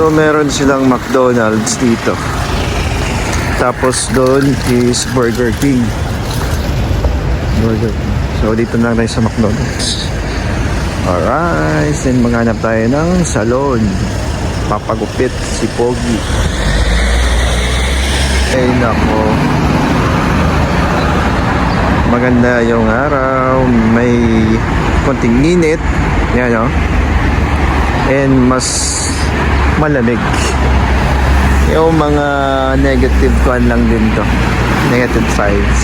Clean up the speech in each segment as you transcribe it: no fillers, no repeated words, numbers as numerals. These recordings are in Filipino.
So meron silang McDonald's dito. Tapos doon is Burger King. So dito na tayo sa McDonald's. Alright, then maghanap tayo ng salon. Papagupit si Pogi. Ay nako. Maganda yung araw. May konting init. Yan o. And mas malamig. Yung mga negative kan lang din to. Negative sides.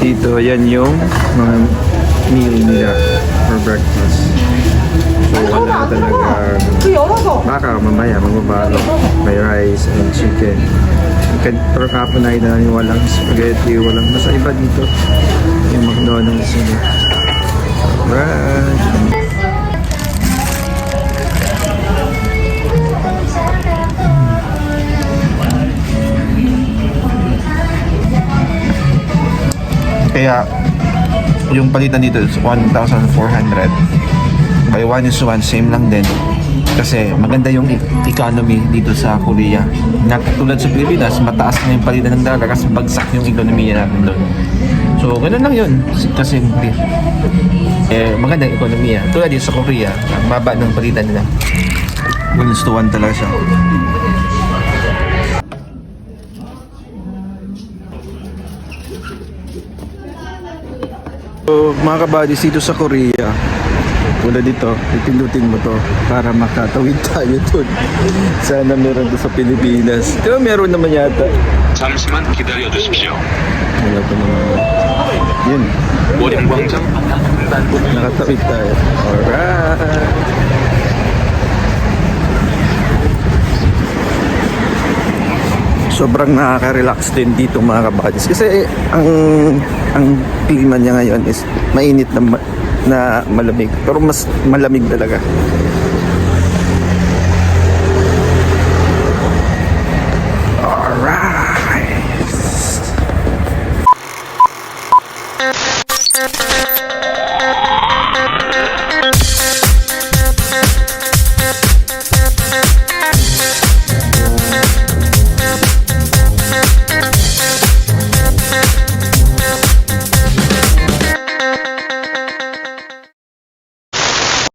Dito, yan yung mga meal nila for breakfast. So wala talaga. Baka mamaya magbabago. May rice and chicken. Pero kapon na namin walang spaghetti, walang basta iba dito. Yung McDonald's nila. Alright. Kaya yung palitan dito is 1,400. By 1:1, same lang din. Kasi maganda yung economy dito sa Korea. Tulad sa Pilipinas, mataas na yung palitan ng dollar kasi bagsak yung ekonomiya natin doon. So, ganun lang yun. Kasi maganda yung ekonomiya. Tulad din sa Korea, ang baba ng palitan nila. 1:1 talaga siya. So, mga kabadis dito sa Korea, tulad dito, ipindutin mo to para makatawid tayo dun. Sana meron to sa Pilipinas. Diba meron naman yata? 잠시만 기다려 주십시오. Wala pa naman. Yun. 월인광장 Nakatawid tayo. Alright. Sobrang nakaka-relax din dito mga kabadis. Kasi ang klima niya ngayon is mainit na malamig. Pero mas malamig talaga.